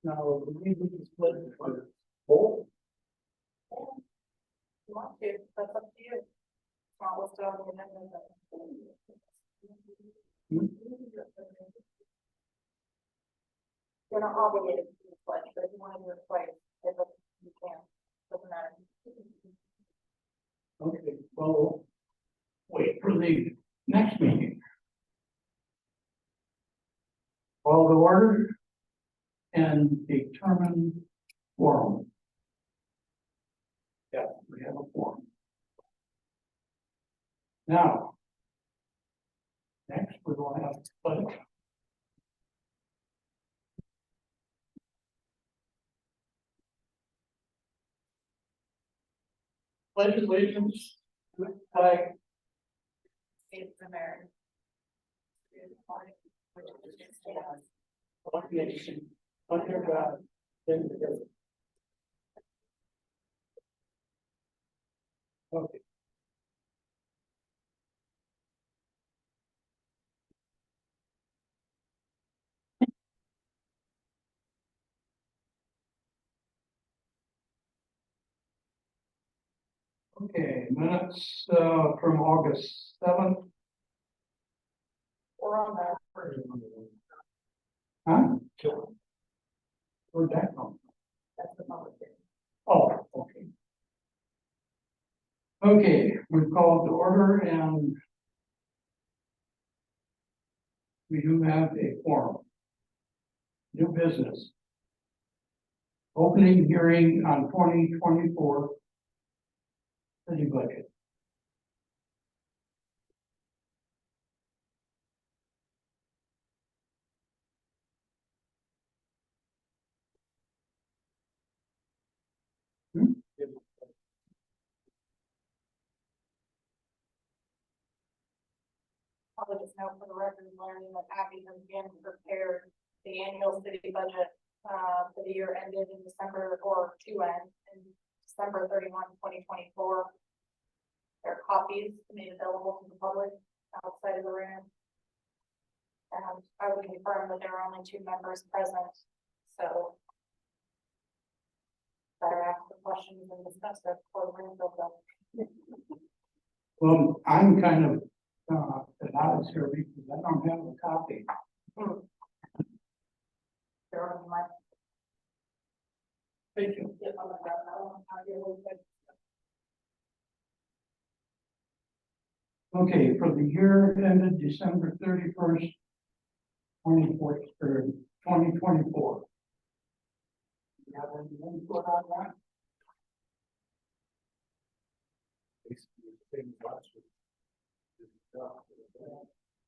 Now, we need to split it for both. You want to, that's up to you. It's not listed on the amendment. You're not obligated to do this pledge, but if you want to do it twice, you can. Doesn't matter. Okay, well, wait for the next meeting. Call the order and determine quorum. Yeah, we have a quorum. Now, next we will have pledge. Pledge allegiance to the flag States of America. of the nation, under God, indivisible. Okay. Okay, minutes from August 7th. Or on that. Huh? Where'd that come from? That's the public hearing. Oh, okay. Okay, we've called to order and we do have a quorum. New business. Opening hearing on 2024 city budget. Probably just note for the record, learning that Abby has again prepared the annual city budget, for the year ended in December, or to end in December 31, 2024. There are copies made available to the public outside of the room. And I would confirm that there are only 2 members present, so better ask the questions and discuss it before the room fills up. Well, I'm kind of at odds here because I don't have a copy. There are my. Thank you. Get on the ground, I don't have your whole thing. Okay, for the year ended December 31st, 2024. You have any input on that?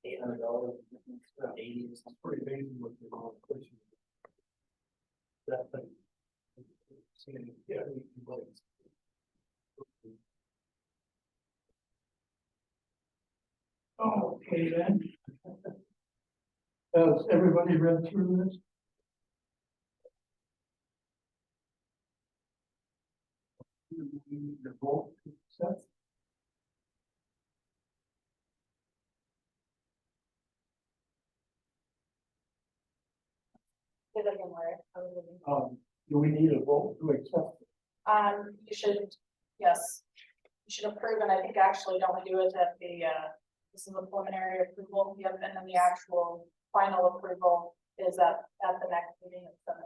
$880. That's pretty amazing what the question. That thing. Yeah, we can wait. Okay then. Has everybody read through this? We need to vote to accept. Say that again, Larry. Do we need a vote to accept? You should, yes, you should approve, and I think actually don't we do it at the, this is a preliminary approval, yep, and then the actual final approval is at the next meeting at 7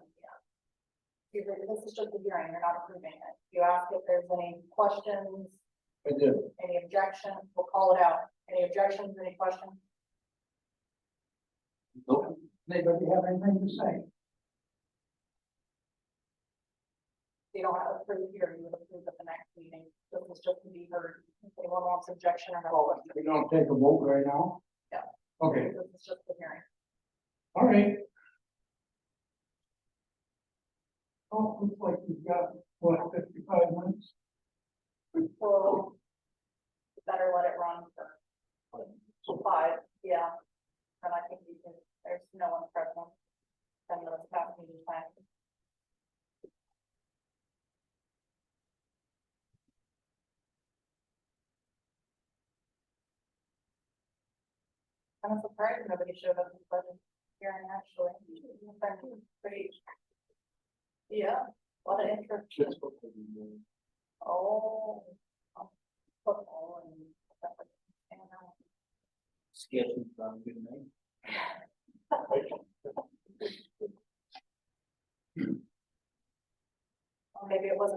p.m. This is just a hearing, you're not approving it. You ask if there's any questions, I did. any objections, we'll call it out. Any objections, any questions? Nope. Anybody have anything to say? You don't have to approve here, you would approve at the next meeting. This is just to be heard. If anyone wants objection or no. We don't take a vote right now? Yeah. Okay, This is just the hearing. all right. Oh, looks like we've got, what, 55 minutes? Well, better let it run for 5, yeah. And I think we can, there's no one present. And the staff meeting time. I'm surprised nobody showed up in the budget hearing actually.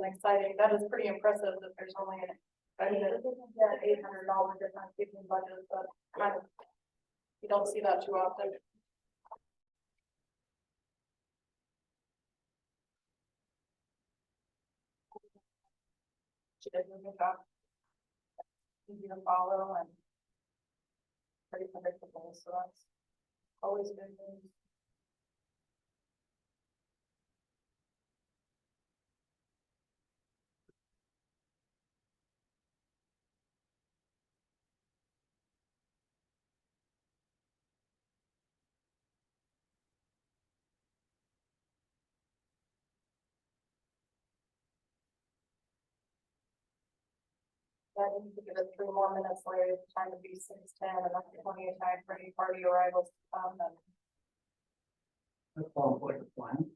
exciting, that is pretty impressive that there's only an, I mean, $800 difference between budgets, but kind of, you don't see that too often. She did a good job. Easy to follow and pretty predictable, so that's always good news. Yeah, I need to give it 3 more minutes later, time to be 6:10, and that's plenty of time for any party arrivals to come, and That sounds like a plan.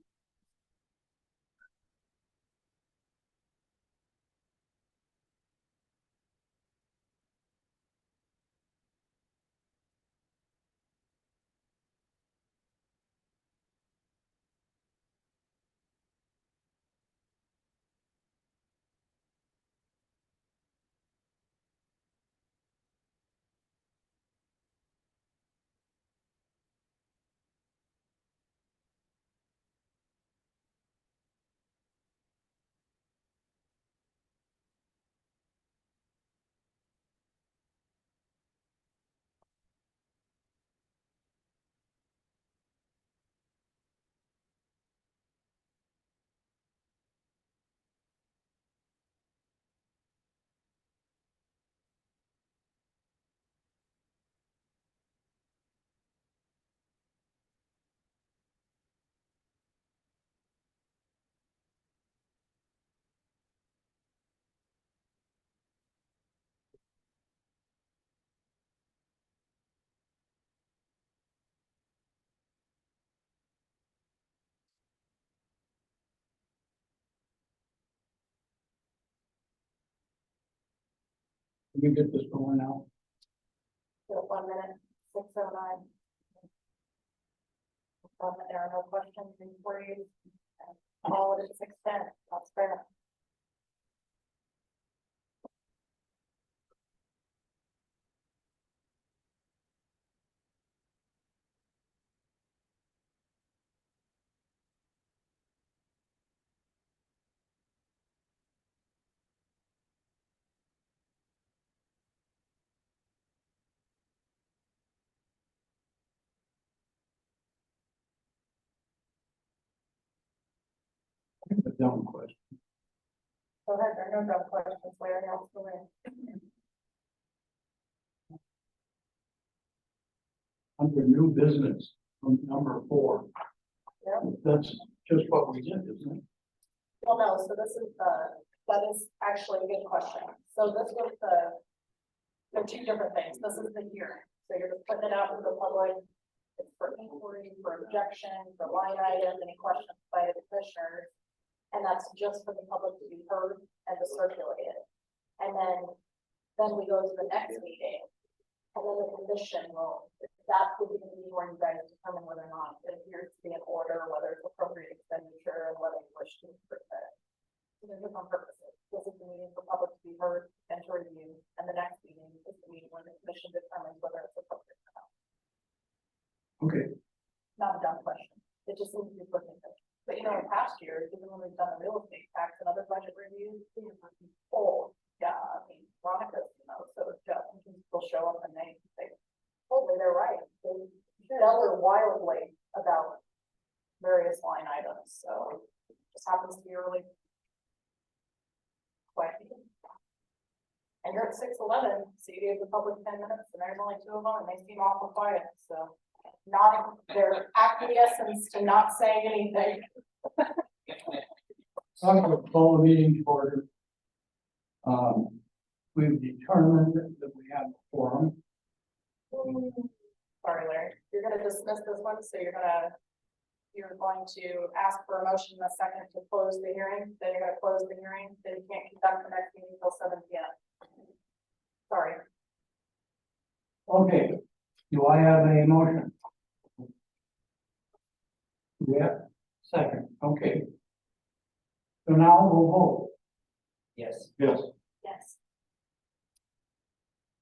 Can you get this going now? just 1 minute, 6:09. There are no questions, inquiries. All it is 6:10, that's fair. A dumb question. Go ahead, there are no dumb questions, Larry, else to win. Under new business, on number 4. Yep. That's just what we did, isn't it? Well, no, so this is that is actually a good question. So this was they're 2 different things. This is the hearing. So you're just putting it out to the public. It's for inquiry, for objection, for line items, any questions by the commissioners. And that's just for the public to be heard and to circulate it. And then we go to the next meeting. And then the commission will, that would be the meeting where you guys determine whether or not it appears to be in order, whether it's appropriate expenditure, and whether you wish to approve it. So there's different purposes. This is the meeting for public to be heard and to review, and the next meeting is the meeting when the commission determines whether it's appropriate or not. Okay, Not a dumb question. It just needs to be put in there. But in past years, even when we've done the real estate tax and other budget reviews, yeah, I mean, Veronica, so it's just, people show up and they say, totally, they're right. They stellar wildly about various line items, so it just happens to be a really quiet meeting. And you're at 6:11, so you gave the public 10 minutes, and there's only 2 of them, and they seem awful quiet, so not, their acquiescence to not saying anything. I'm going to call the meeting to order. We've determined that we have a quorum. Sorry, Larry, you're gonna dismiss this one, so you're going to ask for a motion in a second to close the hearing, then you're gonna close the hearing, then you can't conduct the next meeting until 7 p.m. Sorry. Okay, do I have a motion? Yeah, second, okay. So now we'll vote. Yes. Yes.